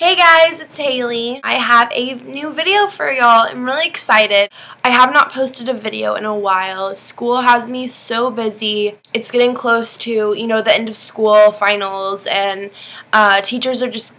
Hey guys, it's Haley. I have a new video for y'all. I'm really excited. I have not posted a video in a while. School has me so busy. It's getting close to, the end of school, finals, and teachers are just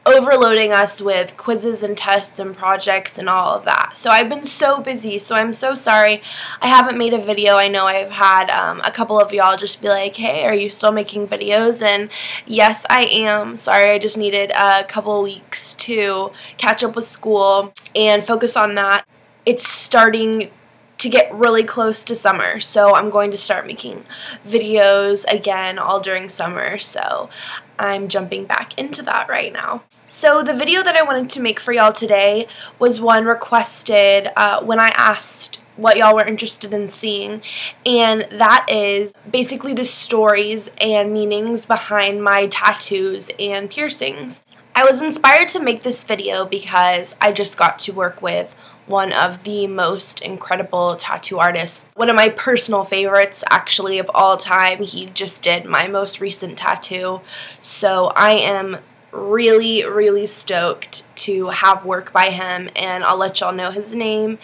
overloading us with quizzes and tests and projects and all of that. So I've been so busy, so I'm so sorry I haven't made a video. I know I've had a couple of y'all just be like, hey, are you still making videos? And yes, I am. Sorry, I just needed a couple weeks to catch up with school and focus on that. It's starting to get really close to summer, so I'm going to start making videos again all during summer, so I'm jumping back into that right now. So the video that I wanted to make for y'all today was one requested when I asked what y'all were interested in seeing, and that is basically the stories and meanings behind my tattoos and piercings. I was inspired to make this video because I just got to work with one of the most incredible tattoo artists. One of my personal favorites, actually, of all time. He just did my most recent tattoo. So I am really, really stoked to have work by him, and I'll let y'all know his name.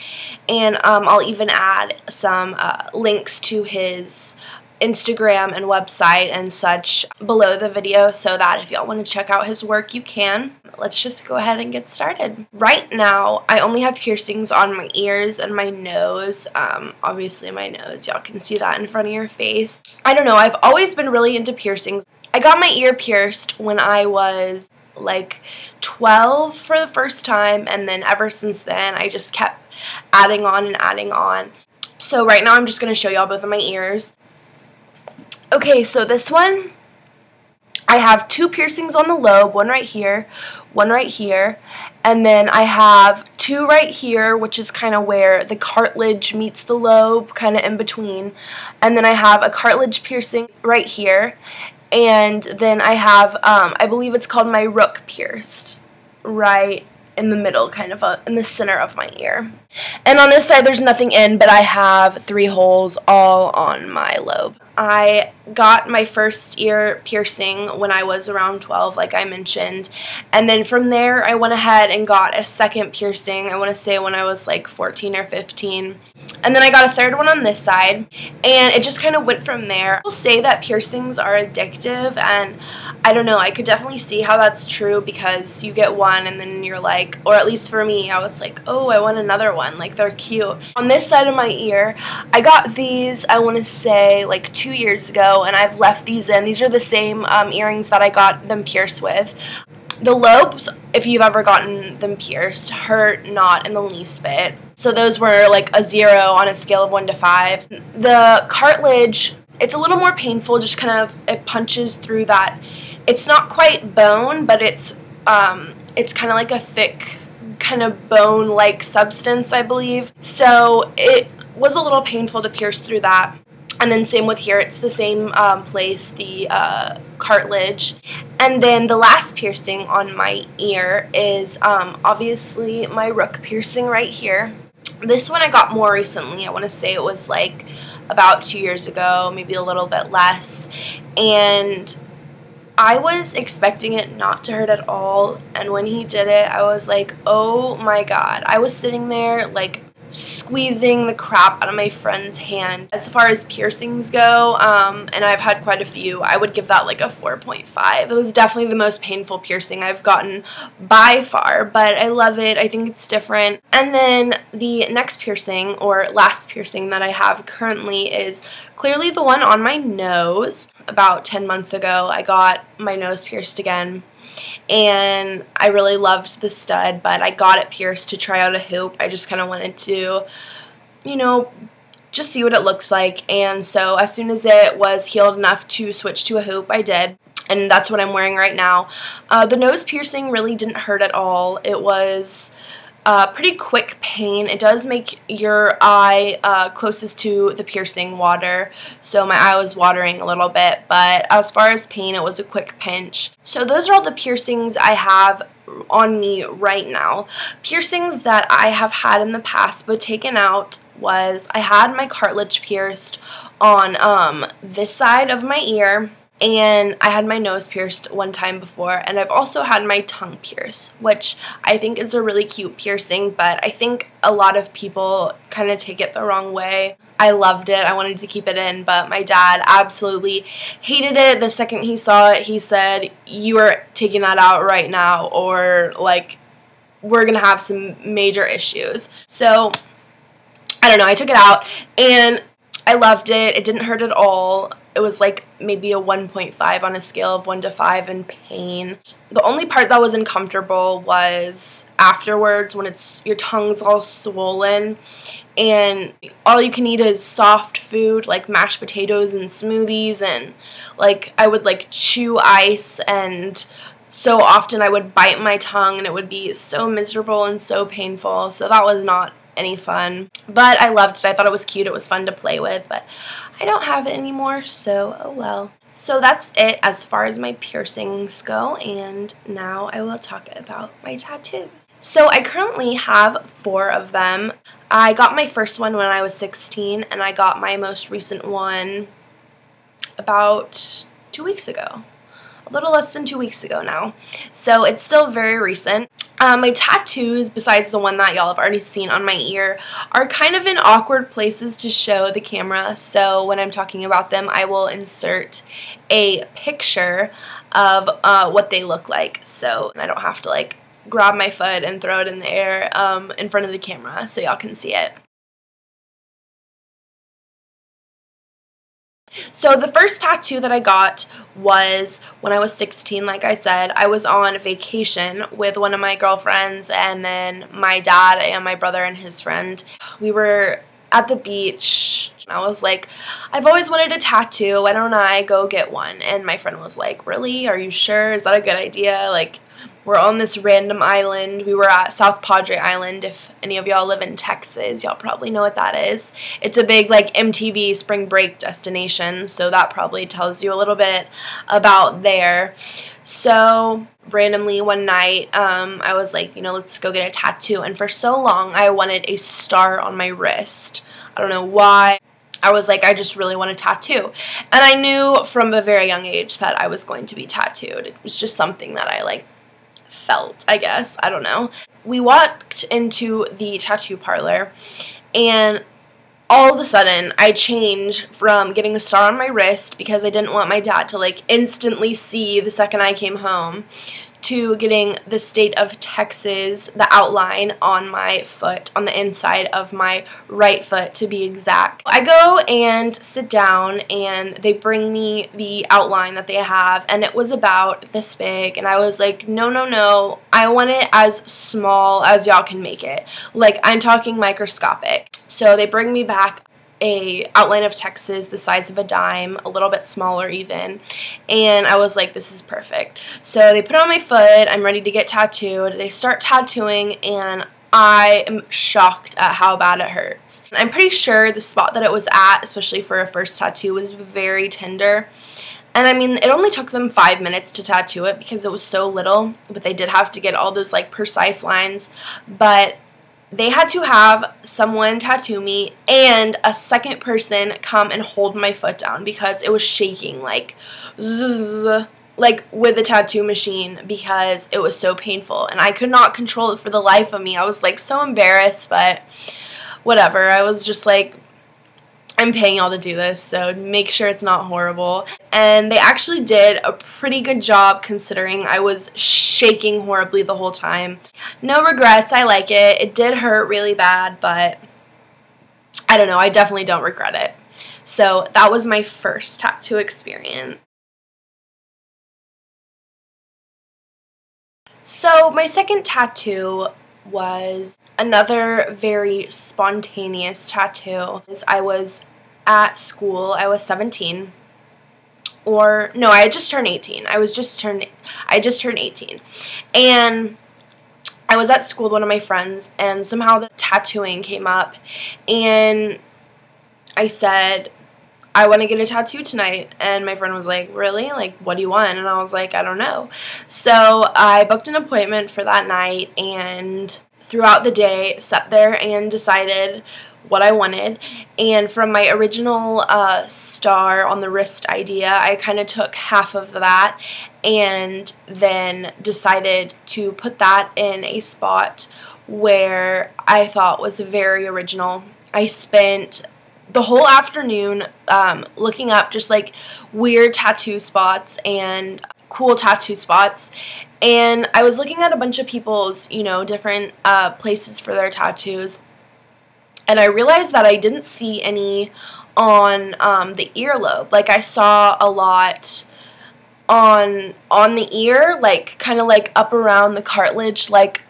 And I'll even add some links to his Instagram and website and such below the video so that if y'all want to check out his work, you can. Let's just go ahead and get started. Right now, I only have piercings on my ears and my nose. Obviously my nose, y'all can see that in front of your face. I don't know, I've always been really into piercings. I got my ear pierced when I was like 12 for the first time, and then ever since then I just kept adding on and adding on. So right now I'm just going to show y'all both of my ears. Okay, so this one, I have two piercings on the lobe, one right here, and then I have two right here, which is kind of where the cartilage meets the lobe, kind of in between, and then I have a cartilage piercing right here, and then I have, I believe it's called my rook pierced, right in the middle, kind of in the center of my ear. And on this side there's nothing in, but I have 3 holes all on my lobe. I got my first ear piercing when I was around 12, like I mentioned, and then from there I went ahead and got a second piercing, I want to say when I was like 14 or 15, and then I got a third one on this side, and it just kind of went from there. People say that piercings are addictive, and I don't know, I could definitely see how that's true, because you get one and then you're like, or at least for me, I was like, oh, I want another one, like they're cute. On this side of my ear, I got these, I want to say like 2 years ago, and I've left these in. These are the same earrings that I got them pierced with. The lobes, if you've ever gotten them pierced, hurt not in the least bit. So those were like a 0 on a scale of 1 to 5. The cartilage, it's a little more painful, just kind of, it punches through that. It's not quite bone, but it's kind of like a thick, kind of bone-like substance, I believe. So it was a little painful to pierce through that. And then same with here, it's the same place, the cartilage. And then the last piercing on my ear is obviously my rook piercing right here. This one I got more recently. I want to say it was like about 2 years ago, maybe a little bit less. And I was expecting it not to hurt at all, and when he did it, I was like, oh my god. I was sitting there like squeezing the crap out of my friend's hand. As far as piercings go, and I've had quite a few, I would give that like a 4.5. It was definitely the most painful piercing I've gotten by far, but I love it. I think it's different. And then the next piercing, or last piercing that I have currently, is clearly the one on my nose. About 10 months ago, I got my nose pierced again, and I really loved the stud, but I got it pierced to try out a hoop. I just kind of wanted to, just see what it looks like, and so as soon as it was healed enough to switch to a hoop, I did, and that's what I'm wearing right now. The nose piercing really didn't hurt at all. It was pretty quick pain. It does make your eye closest to the piercing water, so my eye was watering a little bit, but as far as pain, it was a quick pinch. So those are all the piercings I have on me right now. Piercings that I have had in the past but taken out was, I had my cartilage pierced on this side of my ear, and I had my nose pierced one time before, and I've also had my tongue pierced, which I think is a really cute piercing, but I think a lot of people kind of take it the wrong way. I loved it. I wanted to keep it in, but my dad absolutely hated it. The second he saw it, he said, "You are taking that out right now, or like we're gonna have some major issues." So I don't know, I took it out and I loved it. It didn't hurt at all. It was like maybe a 1.5 on a scale of 1 to 5 in pain. The only part that was uncomfortable was afterwards, when your tongue's all swollen and all you can eat is soft food like mashed potatoes and smoothies, and like I would like chew ice, and so often I would bite my tongue and it would be so miserable and so painful. So that was not any fun, but I loved it. I thought it was cute. It was fun to play with, but I don't have it anymore, so oh well. So that's it as far as my piercings go, and now I will talk about my tattoos. So I currently have 4 of them. I got my first one when I was 16, and I got my most recent one about 2 weeks ago. A little less than 2 weeks ago now. So it's still very recent. My tattoos, besides the one that y'all have already seen on my ear, are kind of in awkward places to show the camera. So when I'm talking about them, I will insert a picture of what they look like. So I don't have to like grab my foot and throw it in the air in front of the camera so y'all can see it. So the first tattoo that I got was when I was 16, like I said. I was on vacation with one of my girlfriends, and then my dad and my brother and his friend. We were at the beach. I was like, I've always wanted a tattoo. Why don't I go get one? And my friend was like, really? Are you sure? Is that a good idea? Like, we're on this random island. We were at South Padre Island. If any of y'all live in Texas, y'all probably know what that is. It's a big like MTV spring break destination, so that probably tells you a little bit about there. So randomly one night, I was like, you know, let's go get a tattoo. And for so long, I wanted a star on my wrist. I don't know why. I was like, I just really want a tattoo. And I knew from a very young age that I was going to be tattooed. It was just something that I like felt, I guess. I don't know. We walked into the tattoo parlor, and all of a sudden I changed from getting a star on my wrist because I didn't want my dad to like instantly see the second I came home, to getting the state of Texas, the outline on my foot, on the inside of my right foot to be exact. I go and sit down, and they bring me the outline that they have, and it was about this big, and I was like, no, no, no, I want it as small as y'all can make it. Like, I'm talking microscopic. So they bring me back a outline of Texas the size of a dime, a little bit smaller even, and I was like, this is perfect. So they put it on my foot. I'm ready to get tattooed. They start tattooing, and I am shocked at how bad it hurts. I'm pretty sure the spot that it was at, especially for a first tattoo, was very tender. And I mean, it only took them 5 minutes to tattoo it because it was so little, but they did have to get all those like precise lines. But they had to have someone tattoo me and a second person come and hold my foot down because it was shaking like zzz, like with a tattoo machine, because it was so painful and I could not control it for the life of me. I was like so embarrassed, but whatever. I was just like, I'm paying y'all to do this, so make sure it's not horrible. And they actually did a pretty good job considering I was shaking horribly the whole time. No regrets, I like it. It did hurt really bad, but I don't know, I definitely don't regret it. So that was my first tattoo experience. So my second tattoo was another very spontaneous tattoo. I was at school. I was 17, or no, I had just turned 18. I just turned 18, and I was at school with one of my friends, and somehow the tattooing came up, and I said, I want to get a tattoo tonight. And my friend was like, really? Like, what do you want? And I was like, I don't know. So I booked an appointment for that night, and throughout the day sat there and decided what I wanted. And from my original star on the wrist idea, I kind of took half of that and then decided to put that in a spot where I thought was very original. I spent the whole afternoon looking up just like weird tattoo spots and cool tattoo spots, and I was looking at a bunch of people's, you know, different places for their tattoos, and I realized that I didn't see any on the earlobe. Like, I saw a lot on the ear, like kind of like up around the cartilage, like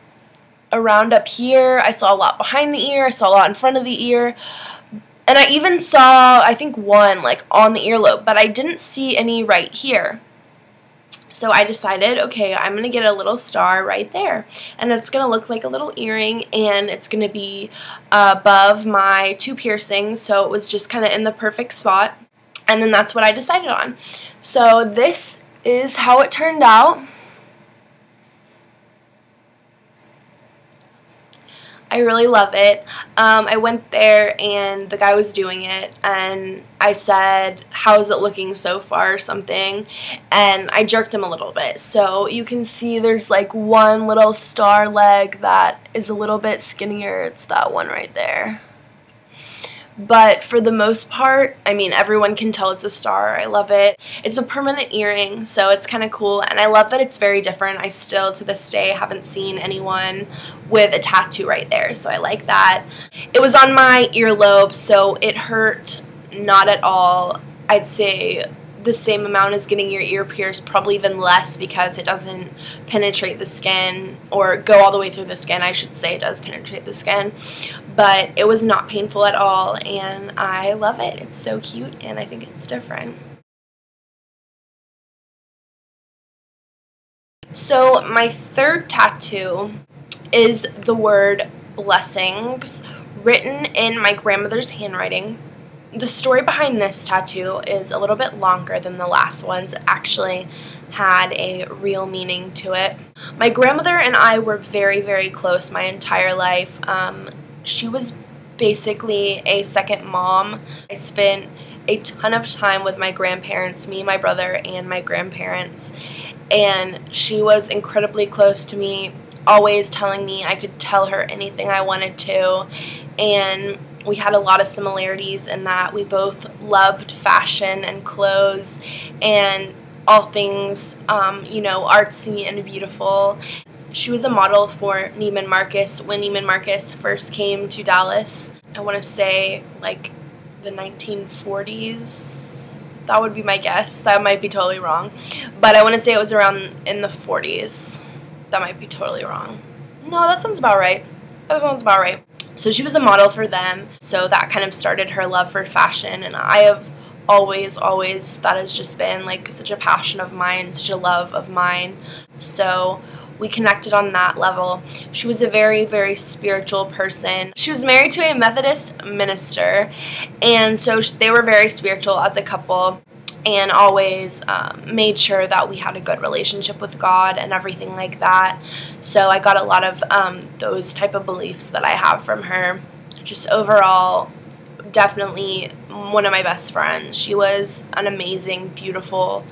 around up here. I saw a lot behind the ear. I saw a lot in front of the ear. And I even saw, I think, one like on the earlobe, but I didn't see any right here. So I decided, okay, I'm going to get a little star right there. And it's going to look like a little earring, and it's going to be above my 2 piercings. So it was just kind of in the perfect spot. And then that's what I decided on. So this is how it turned out. I really love it. I went there and the guy was doing it, and I said, "How's it looking so far?" or something, and I jerked him a little bit. So you can see there's like one little star leg that is a little bit skinnier. It's that one right there. But for the most part, I mean, everyone can tell it's a star. I love it. It's a permanent earring, so it's kind of cool, and I love that it's very different. I still, to this day, haven't seen anyone with a tattoo right there, so I like that. It was on my earlobe, so it hurt not at all. I'd say the same amount as getting your ear pierced, probably even less, because it doesn't penetrate the skin, or go all the way through the skin. I should say it does penetrate the skin, but it was not painful at all, and I love it. It's so cute, and I think it's different. So my third tattoo is the word blessings, written in my grandmother's handwriting. The story behind this tattoo is a little bit longer than the last ones. It actually had a real meaning to it. My grandmother and I were very, very close my entire life. She was basically a second mom. I spent a ton of time with my grandparents, me, my brother, and my grandparents, and she was incredibly close to me, always telling me I could tell her anything I wanted to, and we had a lot of similarities in that we both loved fashion and clothes and all things, you know, artsy and beautiful. She was a model for Neiman Marcus when Neiman Marcus first came to Dallas. I want to say like the 1940s. That would be my guess. That might be totally wrong. But I want to say it was around in the 40s. That might be totally wrong. No, that sounds about right. That sounds about right. So she was a model for them, so that kind of started her love for fashion, and I have always, that has just been like such a passion of mine, such a love of mine. So we connected on that level. She was a very, very spiritual person. She was married to a Methodist minister, and so they were very spiritual as a couple, and always made sure that we had a good relationship with God and everything like that. So I got a lot of those type of beliefs that I have from her. Just overall, definitely one of my best friends. She was an amazing, beautiful,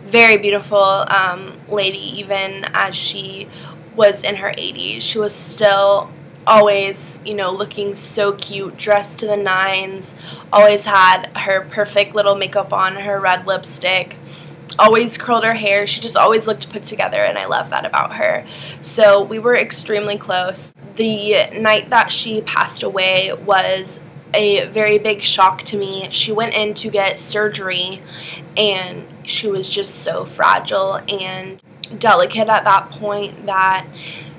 very beautiful lady, even as she was in her 80s. She was still always, you know, looking so cute, dressed to the nines, always had her perfect little makeup on, her red lipstick, always curled her hair. She just always looked put together, and I love that about her. So we were extremely close. The night that she passed away was a very big shock to me. She went in to get surgery, and she was just so fragile and delicate at that point that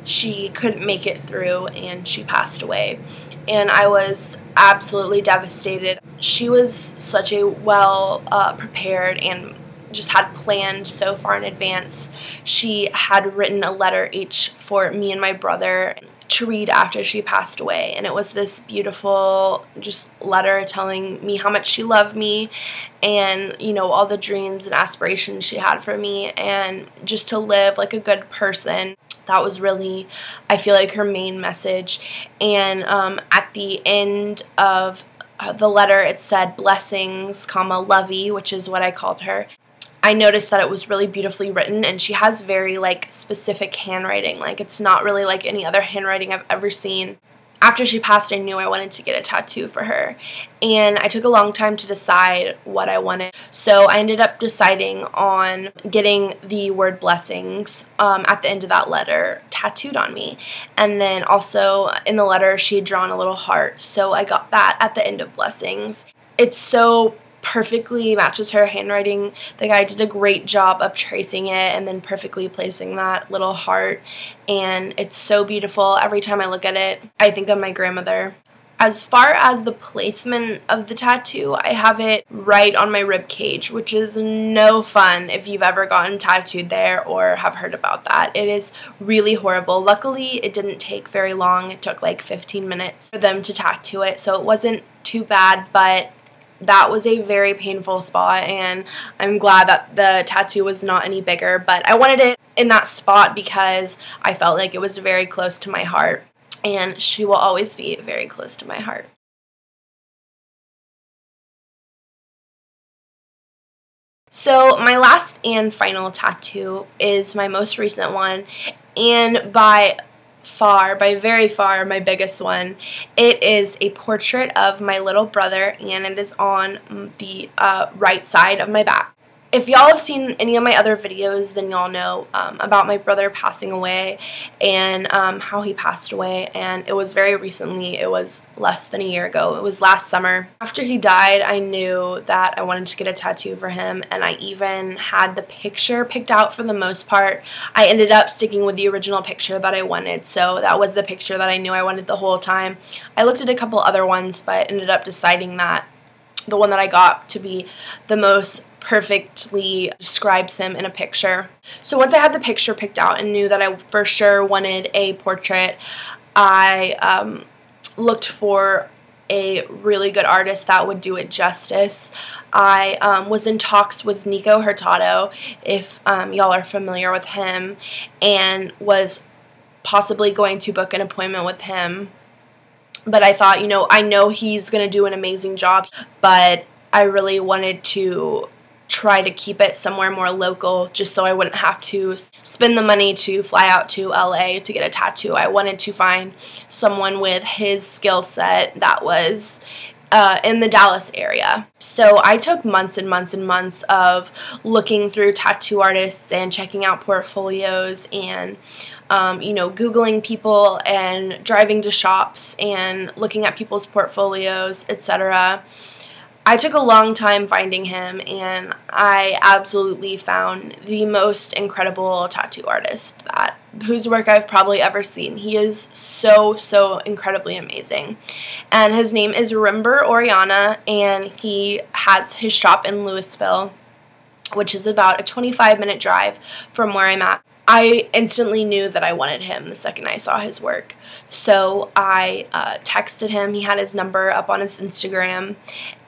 she couldn't make it through, and she passed away. And I was absolutely devastated. She was such a well prepared and just had planned so far in advance. She had written a letter each for me and my brother to read after she passed away, and it was this beautiful just letter telling me how much she loved me, and, you know, all the dreams and aspirations she had for me, and just to live like a good person. That was really, I feel like, her main message. And at the end of the letter, it said blessings, comma, lovey, which is what I called her. I noticed that it was really beautifully written, and she has very, like, specific handwriting. Like, it's not really like any other handwriting I've ever seen. After she passed, I knew I wanted to get a tattoo for her, and I took a long time to decide what I wanted. So I ended up deciding on getting the word blessings at the end of that letter tattooed on me. And then also in the letter, she had drawn a little heart, so I got that at the end of blessings. It's so perfectly matches her handwriting. The guy did a great job of tracing it and then perfectly placing that little heart, and it's so beautiful. Every time I look at it, I think of my grandmother. As far as the placement of the tattoo, I have it right on my rib cage, which is no fun if you've ever gotten tattooed there or have heard about that. It is really horrible. Luckily, it didn't take very long. It took like 15 minutes for them to tattoo it, so it wasn't too bad, but that was a very painful spot, and I'm glad that the tattoo was not any bigger, but I wanted it in that spot because I felt like it was very close to my heart, and she will always be very close to my heart. So my last and final tattoo is my most recent one, and by very far, my biggest one. It is a portrait of my little brother, and it is on the right side of my back. If y'all have seen any of my other videos, then y'all know about my brother passing away and how he passed away, and it was very recently. It was less than a year ago. It was last summer. After he died, I knew that I wanted to get a tattoo for him, and I even had the picture picked out for the most part. I ended up sticking with the original picture that I wanted, so that was the picture that I knew I wanted the whole time. I looked at a couple other ones, but ended up deciding that the one that I got to be the most perfectly describes him in a picture. So once I had the picture picked out and knew that I for sure wanted a portrait, I looked for a really good artist that would do it justice. I was in talks with Nico Hurtado, if y'all are familiar with him, and was possibly going to book an appointment with him. But I thought, you know, I know he's going to do an amazing job, but I really wanted to try to keep it somewhere more local just so I wouldn't have to spend the money to fly out to LA to get a tattoo. I wanted to find someone with his skill set that was in the Dallas area. So I took months and months and months of looking through tattoo artists and checking out portfolios and you know, Googling people and driving to shops and looking at people's portfolios, etc. I took a long time finding him, and I absolutely found the most incredible tattoo artist whose work I've probably ever seen. He is so incredibly amazing. And his name is REMBER ORELLANA, and he has his shop in Louisville, which is about a 25-minute drive from where I'm at. I instantly knew that I wanted him the second I saw his work. So I texted him. He had his number up on his Instagram,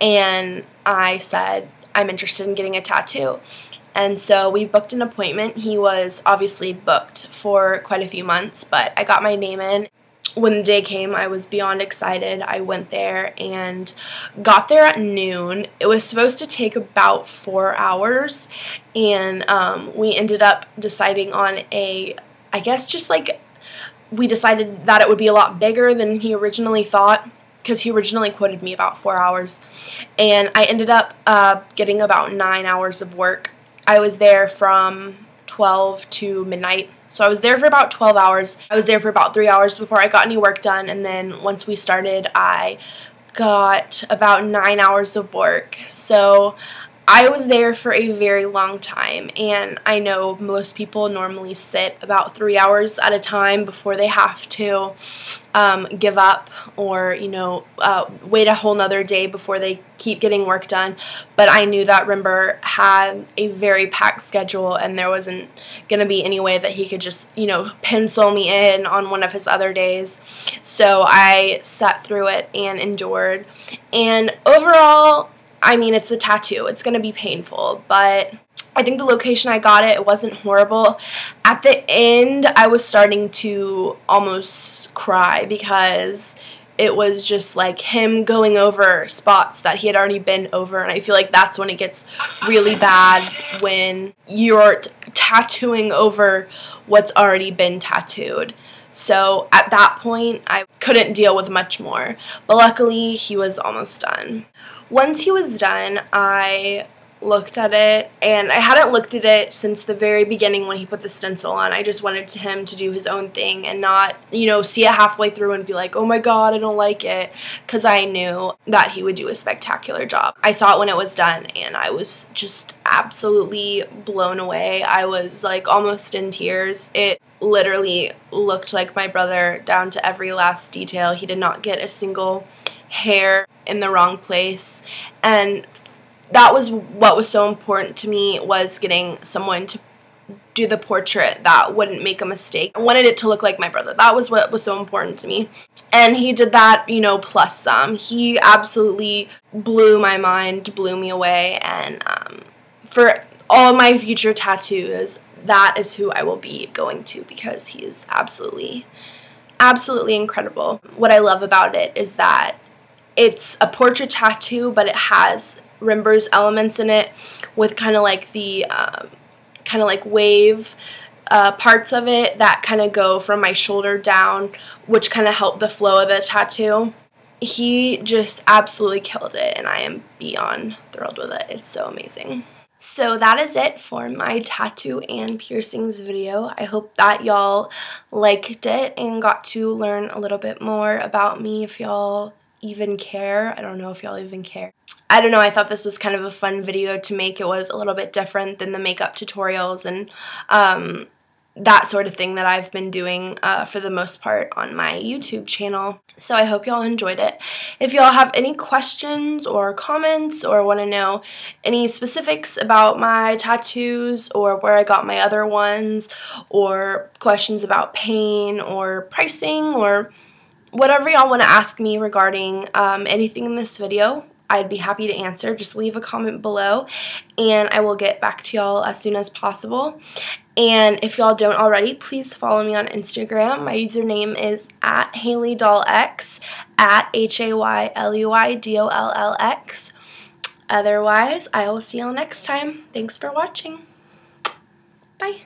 and I said, I'm interested in getting a tattoo. And so we booked an appointment. He was obviously booked for quite a few months, but I got my name in. When the day came, I was beyond excited. I went there and got there at noon. It was supposed to take about 4 hours, and we ended up deciding on I guess just like, we decided that it would be a lot bigger than he originally thought, because he originally quoted me about 4 hours, and I ended up getting about 9 hours of work. I was there from 12 to midnight. So I was there for about 12 hours. I was there for about 3 hours before I got any work done, and then once we started, I got about 9 hours of work. So I was there for a very long time, and I know most people normally sit about 3 hours at a time before they have to give up or, you know, wait a whole nother day before they keep getting work done. But I knew that REMBER had a very packed schedule, and there wasn't going to be any way that he could just, you know, pencil me in on one of his other days. So I sat through it and endured. And overall, I mean, it's a tattoo. It's going to be painful, but I think the location I got it, it wasn't horrible. At the end, I was starting to almost cry because it was just like him going over spots that he had already been over, and I feel like that's when it gets really bad, when you're tattooing over what's already been tattooed. So at that point, I couldn't deal with much more, but luckily he was almost done. Once he was done, I looked at it, and I hadn't looked at it since the very beginning when he put the stencil on. I just wanted him to do his own thing and not, you know, see it halfway through and be like, oh my god, I don't like it, because I knew that he would do a spectacular job. I saw it when it was done, and I was just absolutely blown away. I was like almost in tears. It literally looked like my brother down to every last detail. He did not get a single hair in the wrong place, and that was what was so important to me, was getting someone to do the portrait that wouldn't make a mistake. I wanted it to look like my brother. That was what was so important to me. And he did that, you know, plus some. He absolutely blew my mind, blew me away, and for all my future tattoos, that is who I will be going to, because he is absolutely, absolutely incredible. What I love about it is that it's a portrait tattoo, but it has REMBER's elements in it, with kind of like the kind of like wave parts of it that kind of go from my shoulder down, which kind of help the flow of the tattoo. He just absolutely killed it, and I am beyond thrilled with it. It's so amazing. So that is it for my tattoo and piercings video. I hope that y'all liked it and got to learn a little bit more about me, if y'all even care. I don't know if y'all even care. I don't know, I thought this was kind of a fun video to make. It was a little bit different than the makeup tutorials and that sort of thing that I've been doing for the most part on my YouTube channel. So I hope y'all enjoyed it. If y'all have any questions or comments, or want to know any specifics about my tattoos or where I got my other ones, or questions about pain or pricing, or whatever y'all want to ask me regarding anything in this video, I'd be happy to answer. Just leave a comment below, and I will get back to y'all as soon as possible. And if y'all don't already, please follow me on Instagram. My username is @HaleyDollX, @HAYLEYDOLLX. Otherwise, I will see y'all next time. Thanks for watching. Bye.